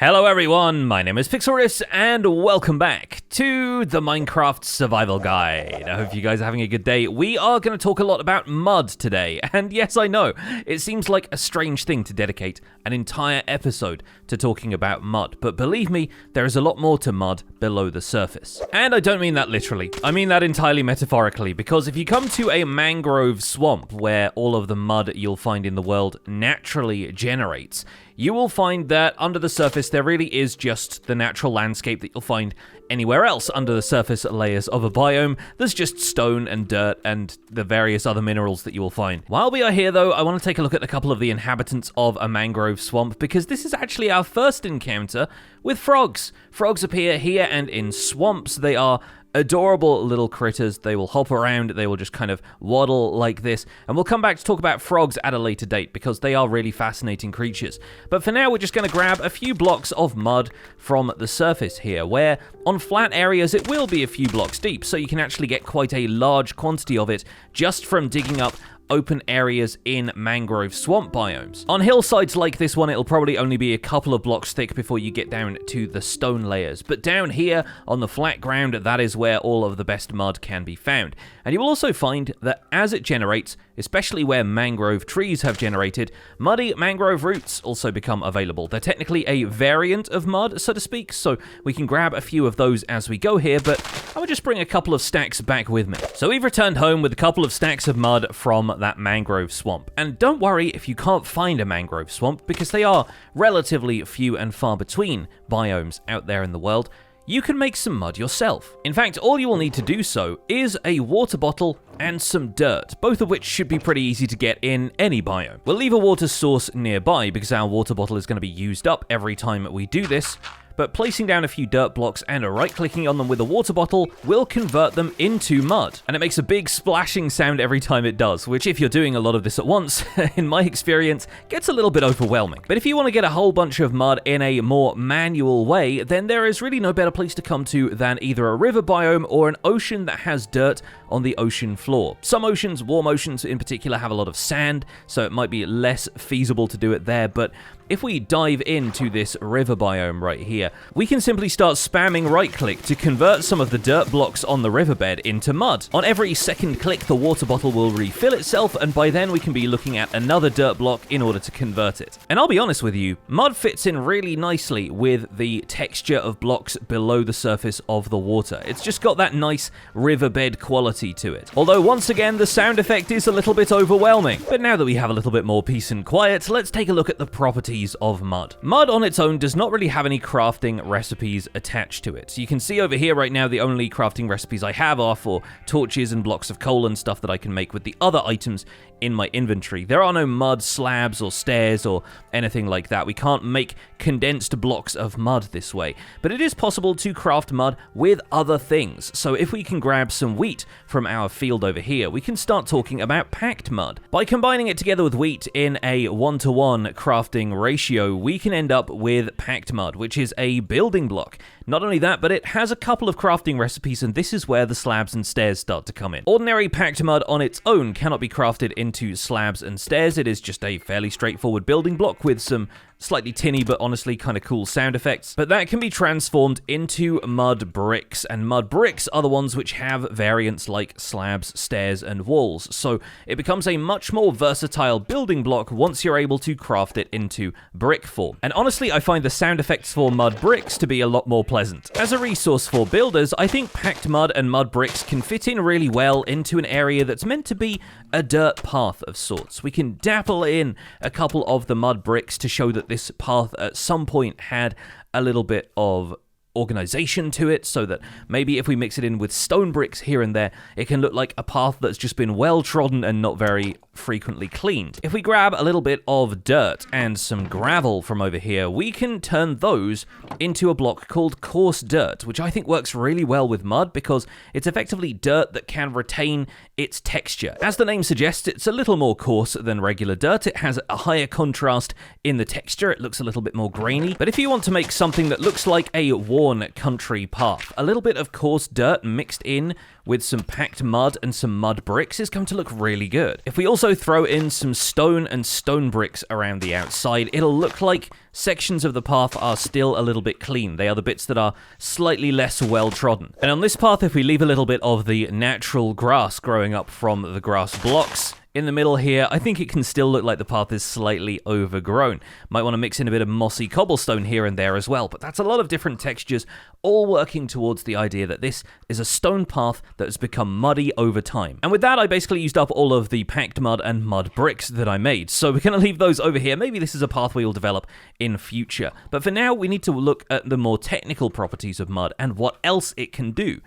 Hello everyone, my name is Pixlriffs and welcome back to the Minecraft Survival Guide. I hope you guys are having a good day. We are going to talk a lot about mud today, and yes, I know, it seems like a strange thing to dedicate an entire episode to talking about mud, but believe me, there is a lot more to mud below the surface. And I don't mean that literally, I mean that entirely metaphorically, because if you come to a mangrove swamp where all of the mud you'll find in the world naturally generates, you will find that under the surface there really is just the natural landscape that you'll find anywhere else under the surface layers of a biome. There's just stone and dirt and the various other minerals that you will find. While we are here though, I want to take a look at a couple of the inhabitants of a mangrove swamp because this is actually our first encounter with frogs. Frogs appear here and in swamps. They are adorable little critters. They will hop around, they will just kind of waddle like this, and we'll come back to talk about frogs at a later date because they are really fascinating creatures. But for now, we're just going to grab a few blocks of mud from the surface here, where on flat areas it will be a few blocks deep, so you can actually get quite a large quantity of it just from digging up open areas in mangrove swamp biomes. On hillsides like this one, it'll probably only be a couple of blocks thick before you get down to the stone layers. But down here on the flat ground, that is where all of the best mud can be found. And you will also find that as it generates, especially where mangrove trees have generated, muddy mangrove roots also become available. They're technically a variant of mud, so to speak, so we can grab a few of those as we go here, but I would just bring a couple of stacks back with me. So we've returned home with a couple of stacks of mud from that mangrove swamp. And don't worry if you can't find a mangrove swamp, because they are relatively few and far between biomes out there in the world. You can make some mud yourself. In fact, all you will need to do so is a water bottle and some dirt, both of which should be pretty easy to get in any biome. We'll leave a water source nearby because our water bottle is going to be used up every time we do this, but placing down a few dirt blocks and right-clicking on them with a water bottle will convert them into mud. And it makes a big splashing sound every time it does, which if you're doing a lot of this at once, in my experience, gets a little bit overwhelming. But if you want to get a whole bunch of mud in a more manual way, then there is really no better place to come to than either a river biome or an ocean that has dirt on the ocean floor. Some oceans, warm oceans in particular, have a lot of sand, so it might be less feasible to do it there, but if we dive into this river biome right here, we can simply start spamming right-click to convert some of the dirt blocks on the riverbed into mud. On every second click, the water bottle will refill itself, and by then we can be looking at another dirt block in order to convert it. And I'll be honest with you, mud fits in really nicely with the texture of blocks below the surface of the water. It's just got that nice riverbed quality to it. Although once again, the sound effect is a little bit overwhelming. But now that we have a little bit more peace and quiet, let's take a look at the properties of mud. Mud on its own does not really have any crafting recipes attached to it. So you can see over here right now the only crafting recipes I have are for torches and blocks of coal and stuff that I can make with the other items in my inventory. There are no mud slabs or stairs or anything like that. We can't make condensed blocks of mud this way, but it is possible to craft mud with other things. So if we can grab some wheat from our field over here, we can start talking about packed mud. By combining it together with wheat in a 1-to-1 crafting ratio, we can end up with packed mud, which is a building block. Not only that, but it has a couple of crafting recipes, and this is where the slabs and stairs start to come in. Ordinary packed mud on its own cannot be crafted into slabs and stairs. It is just a fairly straightforward building block with some slightly tinny but honestly kind of cool sound effects, but that can be transformed into mud bricks, and mud bricks are the ones which have variants like slabs, stairs, and walls, so it becomes a much more versatile building block once you're able to craft it into brick form. And honestly, I find the sound effects for mud bricks to be a lot more pleasant. As a resource for builders, I think packed mud and mud bricks can fit in really well into an area that's meant to be a dirt path of sorts. We can dapple in a couple of the mud bricks to show that this path at some point had a little bit of organization to it, so that maybe if we mix it in with stone bricks here and there, it can look like a path that's just been well trodden and not very frequently cleaned. If we grab a little bit of dirt and some gravel from over here, we can turn those into a block called coarse dirt, which I think works really well with mud because it's effectively dirt that can retain its texture. As the name suggests, it's a little more coarse than regular dirt. It has a higher contrast in the texture. It looks a little bit more grainy. But if you want to make something that looks like a worn country path, a little bit of coarse dirt mixed in with some packed mud and some mud bricks is going to look really good. If we also also throw in some stone and stone bricks around the outside, it'll look like sections of the path are still a little bit clean. They are the bits that are slightly less well trodden. And on this path, if we leave a little bit of the natural grass growing up from the grass blocks in the middle here, I think it can still look like the path is slightly overgrown. Might want to mix in a bit of mossy cobblestone here and there as well, but that's a lot of different textures, all working towards the idea that this is a stone path that has become muddy over time. And with that, I basically used up all of the packed mud and mud bricks that I made, so we're going to leave those over here. Maybe this is a path we will develop in future. But for now, we need to look at the more technical properties of mud and what else it can do.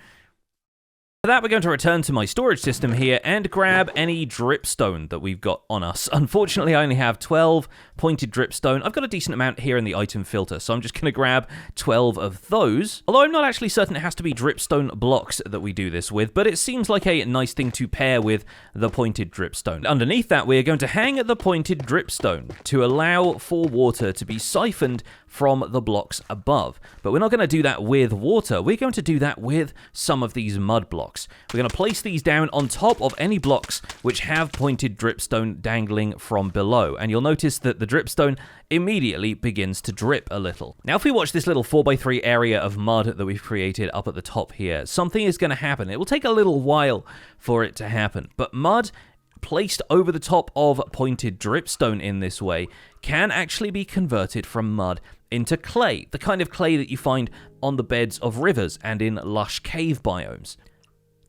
For that, we're going to return to my storage system here and grab any dripstone that we've got on us. Unfortunately, I only have 12 pointed dripstone. I've got a decent amount here in the item filter, so I'm just going to grab 12 of those. Although I'm not actually certain it has to be dripstone blocks that we do this with, but it seems like a nice thing to pair with the pointed dripstone. Underneath that, we are going to hang the pointed dripstone to allow for water to be siphoned from the blocks above. But we're not going to do that with water. We're going to do that with some of these mud blocks. We're going to place these down on top of any blocks which have pointed dripstone dangling from below. And you'll notice that the dripstone immediately begins to drip a little. Now, if we watch this little 4x3 area of mud that we've created up at the top here, something is going to happen. It will take a little while for it to happen, but mud placed over the top of pointed dripstone in this way can actually be converted from mud into clay, the kind of clay that you find on the beds of rivers and in lush cave biomes.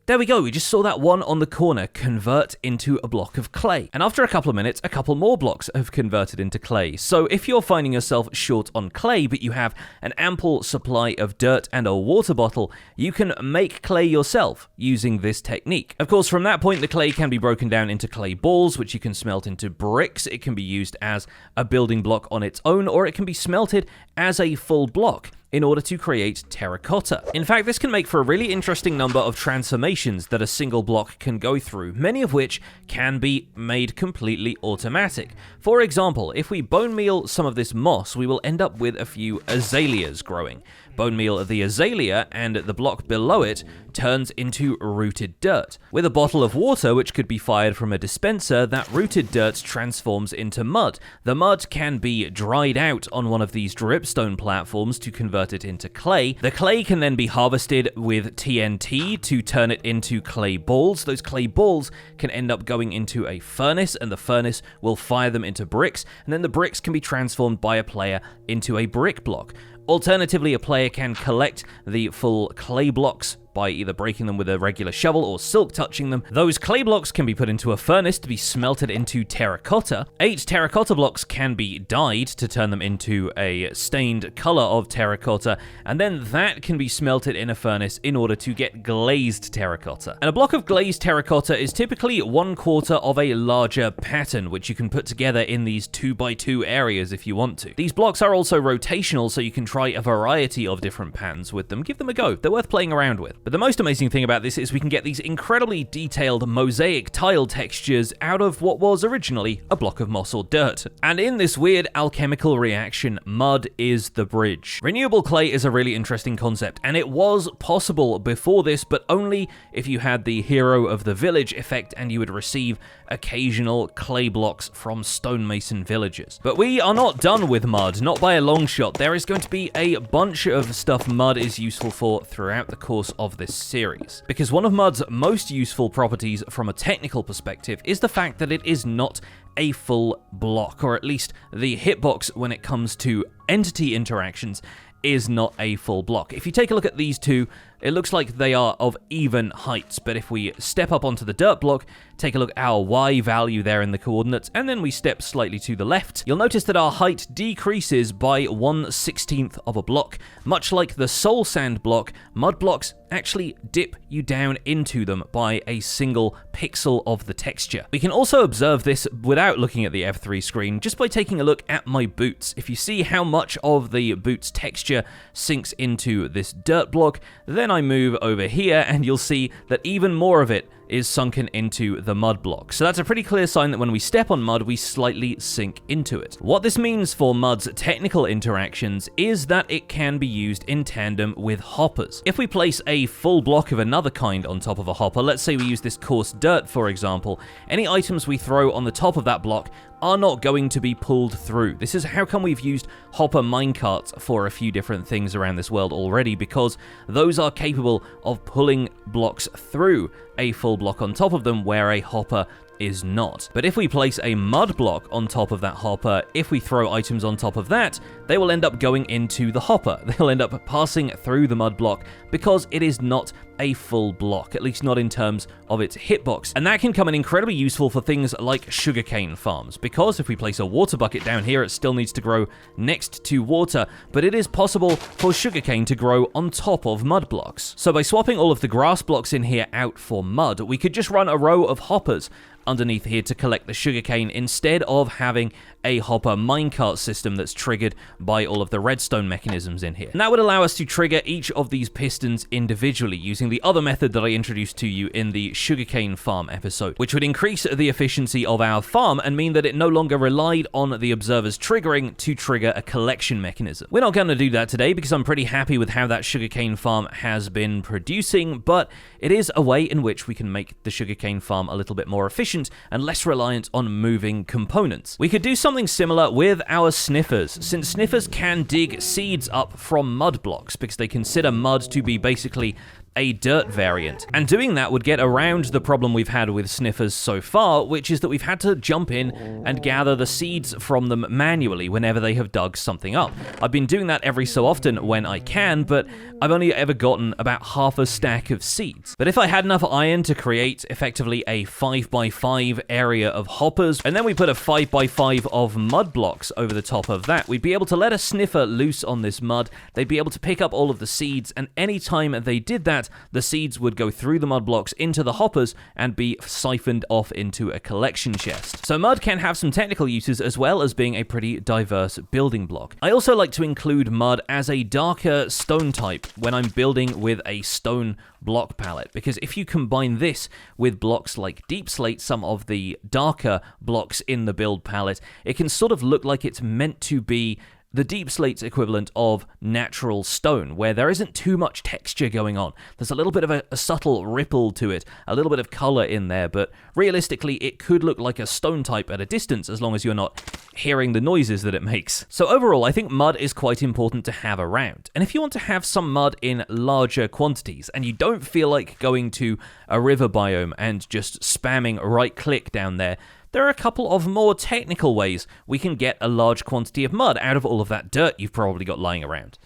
There we go, we just saw that one on the corner convert into a block of clay. And after a couple of minutes, a couple more blocks have converted into clay. So if you're finding yourself short on clay, but you have an ample supply of dirt and a water bottle, you can make clay yourself using this technique. Of course, from that point, the clay can be broken down into clay balls, which you can smelt into bricks. It can be used as a building block on its own, or it can be smelted as a full block in order to create terracotta. In fact, this can make for a really interesting number of transformations that a single block can go through, many of which can be made completely automatic. For example, if we bone meal some of this moss, we will end up with a few azaleas growing. Bone meal the azalea, and the block below it turns into rooted dirt. With a bottle of water, which could be fired from a dispenser, that rooted dirt transforms into mud. The mud can be dried out on one of these dripstone platforms to convert it into clay. The clay can then be harvested with TNT to turn it into clay balls. Those clay balls can end up going into a furnace, and the furnace will fire them into bricks, and then the bricks can be transformed by a player into a brick block. Alternatively, a player can collect the full clay blocks by either breaking them with a regular shovel or silk touching them. Those clay blocks can be put into a furnace to be smelted into terracotta. 8 terracotta blocks can be dyed to turn them into a stained color of terracotta, and then that can be smelted in a furnace in order to get glazed terracotta. And a block of glazed terracotta is typically 1/4 of a larger pattern, which you can put together in these 2x2 areas if you want to. These blocks are also rotational, so you can try a variety of different patterns with them. Give them a go. They're worth playing around with. But the most amazing thing about this is we can get these incredibly detailed mosaic tile textures out of what was originally a block of moss or dirt. And in this weird alchemical reaction, mud is the bridge. Renewable clay is a really interesting concept, and it was possible before this, but only if you had the hero of the village effect and you would receive occasional clay blocks from stonemason villagers. But we are not done with mud, not by a long shot. There is going to be a bunch of stuff mud is useful for throughout the course of this series. Because one of mud's most useful properties from a technical perspective is the fact that it is not a full block, or at least the hitbox when it comes to entity interactions is not a full block. If you take a look at these two, it looks like they are of even heights, but if we step up onto the dirt block, take a look at our Y value there in the coordinates, and then we step slightly to the left, you'll notice that our height decreases by 1/16 of a block. Much like the soul sand block, mud blocks actually dip you down into them by a single pixel of the texture. We can also observe this without looking at the F3 screen, just by taking a look at my boots. If you see how much of the boots texture sinks into this dirt block, then I move over here and you'll see that even more of it is sunken into the mud block. So that's a pretty clear sign that when we step on mud, we slightly sink into it. What this means for mud's technical interactions is that it can be used in tandem with hoppers. If we place a full block of another kind on top of a hopper, let's say we use this coarse dirt for example, any items we throw on the top of that block are not going to be pulled through. This is how come we've used hopper minecarts for a few different things around this world already, because those are capable of pulling blocks through a full block on top of them where a hopper is not. But if we place a mud block on top of that hopper, if we throw items on top of that, they will end up going into the hopper. They'll end up passing through the mud block because it is not a full block, at least not in terms of its hitbox. And that can come in incredibly useful for things like sugarcane farms, because if we place a water bucket down here, it still needs to grow next to water, but it is possible for sugarcane to grow on top of mud blocks. So by swapping all of the grass blocks in here out for mud, we could just run a row of hoppers underneath here to collect the sugarcane instead of having a hopper minecart system that's triggered by all of the redstone mechanisms in here. And that would allow us to trigger each of these pistons individually using the other method that I introduced to you in the sugarcane farm episode, which would increase the efficiency of our farm and mean that it no longer relied on the observer's triggering to trigger a collection mechanism. We're not going to do that today because I'm pretty happy with how that sugarcane farm has been producing, but it is a way in which we can make the sugarcane farm a little bit more efficient and less reliant on moving components. We could do something similar with our sniffers, since sniffers can dig seeds up from mud blocks because they consider mud to be basically a dirt variant. And doing that would get around the problem we've had with sniffers so far, which is that we've had to jump in and gather the seeds from them manually whenever they have dug something up. I've been doing that every so often when I can, but I've only ever gotten about half a stack of seeds. But if I had enough iron to create effectively a 5x5 area of hoppers, and then we put a 5x5 of mud blocks over the top of that, we'd be able to let a sniffer loose on this mud. They'd be able to pick up all of the seeds, and anytime they did that, the seeds would go through the mud blocks into the hoppers and be siphoned off into a collection chest. So mud can have some technical uses as well as being a pretty diverse building block. I also like to include mud as a darker stone type when I'm building with a stone block palette, because if you combine this with blocks like deep slate, some of the darker blocks in the build palette, it can sort of look like it's meant to be the deep slate's equivalent of natural stone, where there isn't too much texture going on. There's a little bit of a subtle ripple to it, a little bit of color in there, but realistically it could look like a stone type at a distance as long as you're not hearing the noises that it makes. So overall, I think mud is quite important to have around. And if you want to have some mud in larger quantities and you don't feel like going to a river biome and just spamming right click down there are a couple of more technical ways we can get a large quantity of mud out of all of that dirt you've probably got lying around.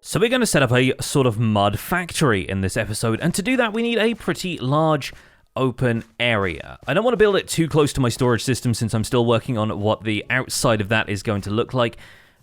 So we're going to set up a sort of mud factory in this episode, and to do that we need a pretty large open area. I don't want to build it too close to my storage system since I'm still working on what the outside of that is going to look like.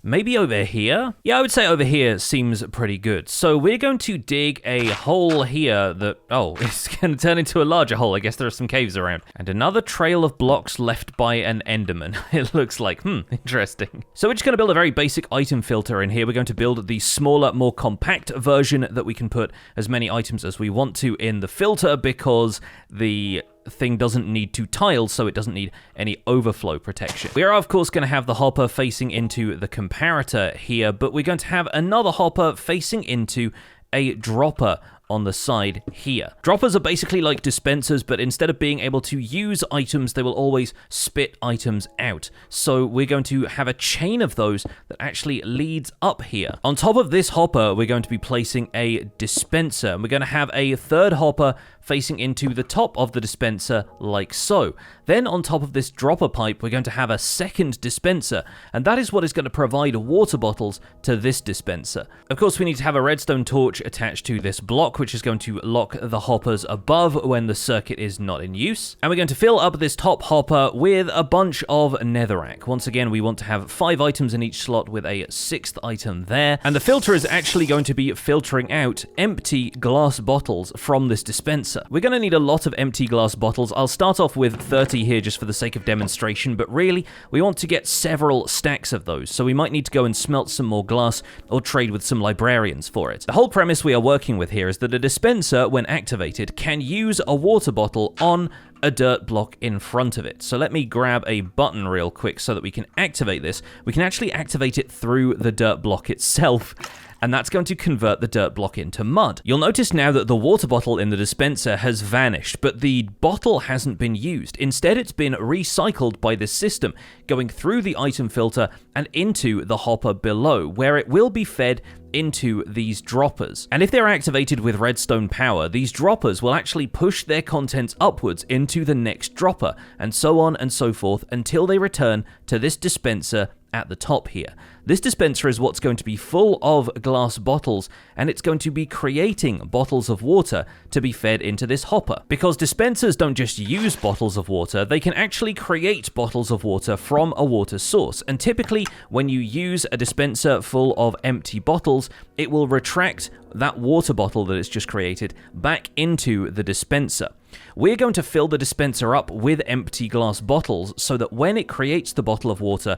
Maybe over here? Yeah, I would say over here seems pretty good. So we're going to dig a hole here that, oh, it's going to turn into a larger hole. I guess there are some caves around. And another trail of blocks left by an Enderman. It looks like, interesting. So we're just going to build a very basic item filter in here. We're going to build the smaller, more compact version that we can put as many items as we want to in the filter, because the thing doesn't need to tile, so it doesn't need any overflow protection. We are of course going to have the hopper facing into the comparator here, but we're going to have another hopper facing into a dropper on the side here. Droppers are basically like dispensers, but instead of being able to use items, they will always spit items out. So we're going to have a chain of those that actually leads up here. On top of this hopper, we're going to be placing a dispenser, and we're going to have a third hopper facing into the top of the dispenser like so. Then on top of this dropper pipe, we're going to have a second dispenser, and that is what is going to provide water bottles to this dispenser. Of course, we need to have a redstone torch attached to this block, which is going to lock the hoppers above when the circuit is not in use. And we're going to fill up this top hopper with a bunch of netherrack. Once again, we want to have 5 items in each slot with a 6th item there. And the filter is actually going to be filtering out empty glass bottles from this dispenser. dispenser. We're going to need a lot of empty glass bottles. I'll start off with 30 here just for the sake of demonstration, but really, we want to get several stacks of those, so we might need to go and smelt some more glass or trade with some librarians for it. The whole premise we are working with here is that a dispenser, when activated, can use a water bottle on a dirt block in front of it. So let me grab a button real quick so that we can activate this. We can actually activate it through the dirt block itself, and that's going to convert the dirt block into mud. You'll notice now that the water bottle in the dispenser has vanished, but the bottle hasn't been used. Instead, it's been recycled by this system, going through the item filter and into the hopper below, where it will be fed into these droppers. And if they're activated with redstone power, these droppers will actually push their contents upwards into the next dropper, and so on and so forth until they return to this dispenser at the top here. This dispenser is what's going to be full of glass bottles, and it's going to be creating bottles of water to be fed into this hopper. Because dispensers don't just use bottles of water, they can actually create bottles of water from a water source. And typically, when you use a dispenser full of empty bottles, it will retract that water bottle that it's just created back into the dispenser. We're going to fill the dispenser up with empty glass bottles so that when it creates the bottle of water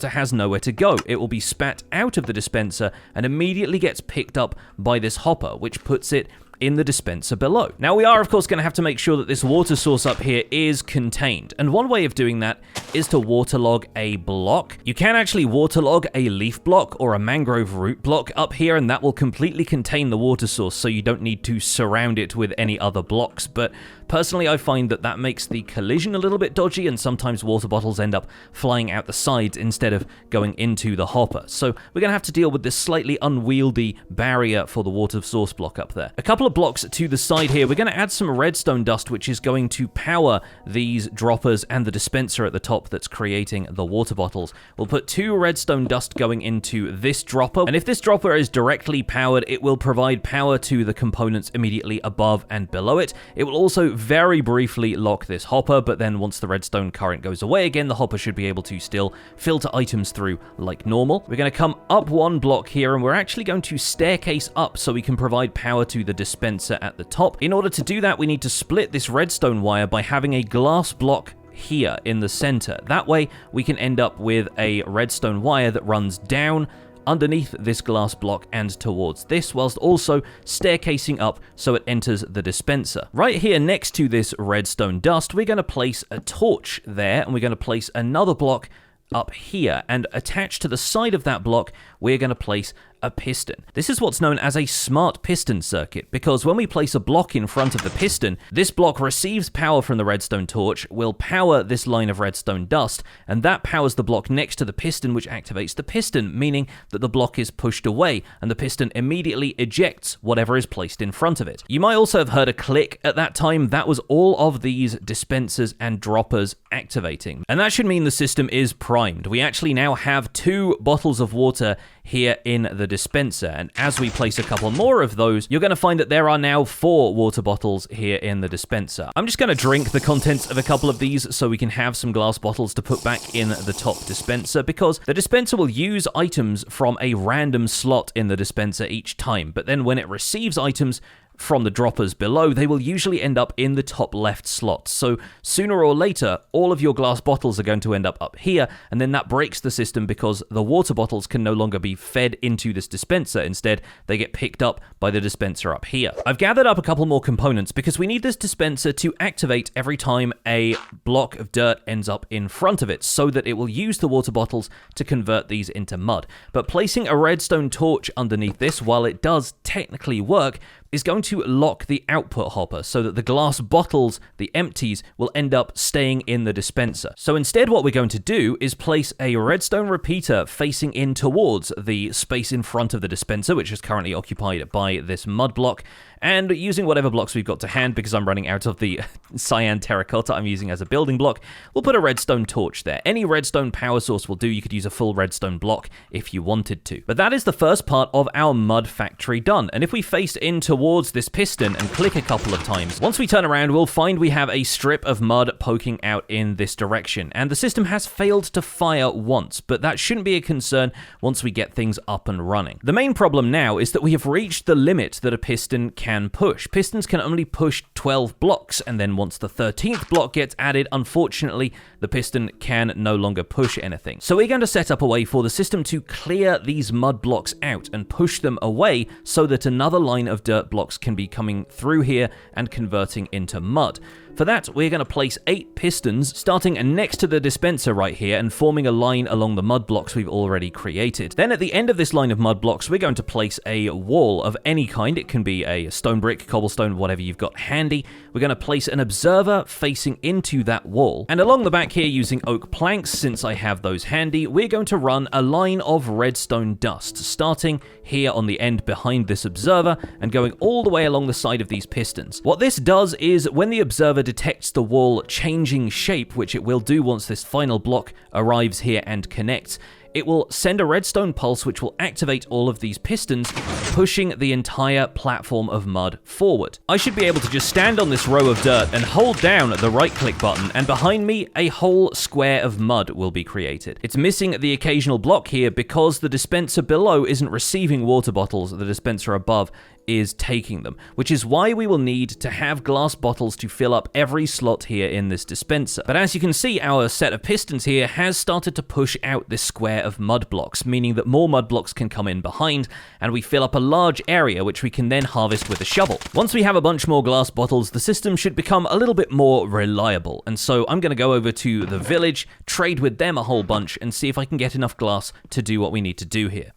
has nowhere to go. It will be spat out of the dispenser and immediately gets picked up by this hopper, which puts it in the dispenser below. Now, we are, of course, going to have to make sure that this water source up here is contained. And one way of doing that is to waterlog a block. You can actually waterlog a leaf block or a mangrove root block up here, and that will completely contain the water source, so you don't need to surround it with any other blocks. But personally, I find that that makes the collision a little bit dodgy, and sometimes water bottles end up flying out the sides instead of going into the hopper. So we're going to have to deal with this slightly unwieldy barrier for the water source block up there. A couple of blocks to the side here, we're going to add some redstone dust, which is going to power these droppers and the dispenser at the top that's creating the water bottles. We'll put 2 redstone dust going into this dropper, and if this dropper is directly powered, it will provide power to the components immediately above and below it. It will also very briefly lock this hopper, but then once the redstone current goes away again, the hopper should be able to still filter items through like normal. We're going to come up 1 block here, and we're actually going to staircase up so we can provide power to the dispenser at the top. In order to do that, we need to split this redstone wire by having a glass block here in the center. That way, we can end up with a redstone wire that runs down underneath this glass block and towards this, whilst also staircasing up so it enters the dispenser. Right here next to this redstone dust, we're going to place a torch there, and we're going to place another block up here, and attached to the side of that block, we're going to place a piston. This is what's known as a smart piston circuit, because when we place a block in front of the piston, this block receives power from the redstone torch, will power this line of redstone dust, and that powers the block next to the piston, which activates the piston, meaning that the block is pushed away, and the piston immediately ejects whatever is placed in front of it. You might also have heard a click at that time. That was all of these dispensers and droppers activating, and that should mean the system is primed. We actually now have 2 bottles of water here in the dispenser, and as we place a couple more of those, you're going to find that there are now 4 water bottles here in the dispenser. I'm just going to drink the contents of a couple of these so we can have some glass bottles to put back in the top dispenser, because the dispenser will use items from a random slot in the dispenser each time, but then when it receives items from the droppers below, they will usually end up in the top left slot. So sooner or later, all of your glass bottles are going to end up here, and then that breaks the system because the water bottles can no longer be fed into this dispenser. Instead, they get picked up by the dispenser up here. I've gathered up a couple more components because we need this dispenser to activate every time a block of dirt ends up in front of it, so that it will use the water bottles to convert these into mud. But placing a redstone torch underneath this, while it does technically work, is going to lock the output hopper so that the glass bottles, the empties, will end up staying in the dispenser. So instead, what we're going to do is place a redstone repeater facing in towards the space in front of the dispenser, which is currently occupied by this mud block, and using whatever blocks we've got to hand, because I'm running out of the cyan terracotta I'm using as a building block, we'll put a redstone torch there. Any redstone power source will do. You could use a full redstone block if you wanted to. But that is the first part of our mud factory done. And if we face in towards towards this piston and click a couple of times. Once we turn around, we'll find we have a strip of mud poking out in this direction, and the system has failed to fire once, but that shouldn't be a concern once we get things up and running. The main problem now is that we have reached the limit that a piston can push. Pistons can only push 12 blocks, and then once the 13th block gets added, unfortunately, the piston can no longer push anything. So we're going to set up a way for the system to clear these mud blocks out and push them away so that another line of dirt blocks can be coming through here and converting into mud. For that, we're going to place 8 pistons starting next to the dispenser right here and forming a line along the mud blocks we've already created. Then at the end of this line of mud blocks, we're going to place a wall of any kind. It can be a stone brick, cobblestone, whatever you've got handy. We're going to place an observer facing into that wall. And along the back here, using oak planks, since I have those handy, we're going to run a line of redstone dust, starting here on the end behind this observer and going all the way along the side of these pistons. What this does is when the observer detects the wall changing shape, which it will do once this final block arrives here and connects, it will send a redstone pulse which will activate all of these pistons, pushing the entire platform of mud forward. I should be able to just stand on this row of dirt and hold down the right-click button, and behind me, a whole square of mud will be created. It's missing the occasional block here because the dispenser below isn't receiving water bottles, the dispenser above is taking them, which is why we will need to have glass bottles to fill up every slot here in this dispenser. But as you can see, our set of pistons here has started to push out this square of mud blocks, meaning that more mud blocks can come in behind, and we fill up a large area which we can then harvest with a shovel. Once we have a bunch more glass bottles, the system should become a little bit more reliable, and so I'm going to go over to the village, trade with them a whole bunch, and see if I can get enough glass to do what we need to do here.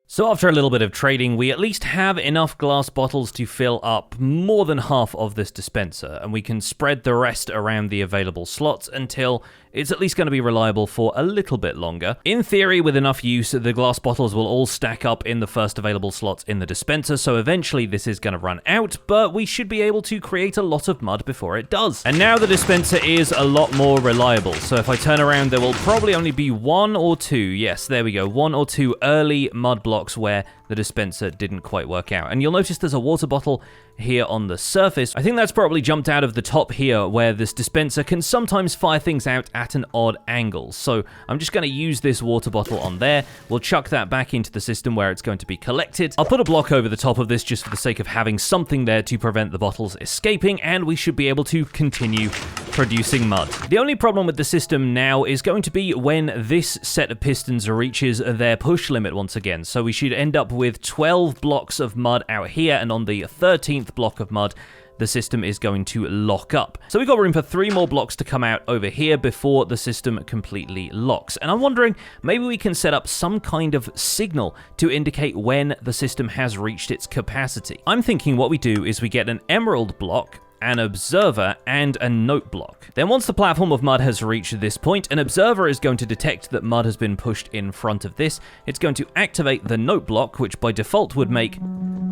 So after a little bit of trading, we at least have enough glass bottles to fill up more than half of this dispenser, and we can spread the rest around the available slots until it's at least going to be reliable for a little bit longer. In theory, with enough use, the glass bottles will all stack up in the first available slots in the dispenser, so eventually this is going to run out, but we should be able to create a lot of mud before it does. And now the dispenser is a lot more reliable, so if I turn around, there will probably only be 1 or 2, yes, there we go, 1 or 2 early mud blocks where the dispenser didn't quite work out. And you'll notice there's a water bottle here on the surface. I think that's probably jumped out of the top here where this dispenser can sometimes fire things out at an odd angle. So I'm just going to use this water bottle on there. We'll chuck that back into the system where it's going to be collected. I'll put a block over the top of this just for the sake of having something there to prevent the bottles escaping, and we should be able to continue producing mud. The only problem with the system now is going to be when this set of pistons reaches their push limit once again. So we should end up with 12 blocks of mud out here, and on the 13th block of mud, the system is going to lock up. So we've got room for 3 more blocks to come out over here before the system completely locks. And I'm wondering, maybe we can set up some kind of signal to indicate when the system has reached its capacity. I'm thinking what we do is we get an emerald block, an observer, and a note block. Then once the platform of mud has reached this point, an observer is going to detect that mud has been pushed in front of this. It's going to activate the note block, which by default would make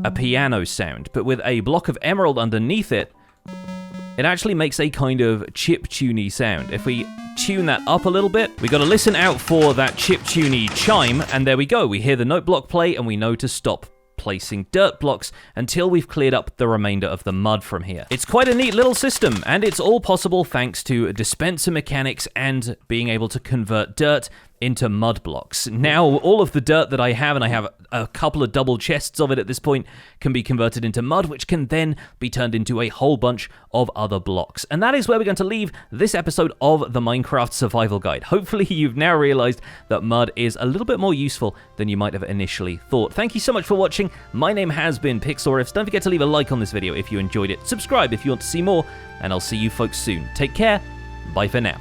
a piano sound, but with a block of emerald underneath it, it actually makes a kind of chip-tuney sound. If we tune that up a little bit, we got to listen out for that chip-tuney chime, and there we go. We hear the note block play, and we know to stop placing dirt blocks until we've cleared up the remainder of the mud from here. It's quite a neat little system, and it's all possible thanks to dispenser mechanics and being able to convert dirt into mud blocks. Now, all of the dirt that I have, and I have a couple of double chests of it at this point, can be converted into mud, which can then be turned into a whole bunch of other blocks. And that is where we're going to leave this episode of the Minecraft Survival Guide. Hopefully, you've now realized that mud is a little bit more useful than you might have initially thought. Thank you so much for watching. My name has been Pixlriffs. Don't forget to leave a like on this video if you enjoyed it. Subscribe if you want to see more, and I'll see you folks soon. Take care. Bye for now.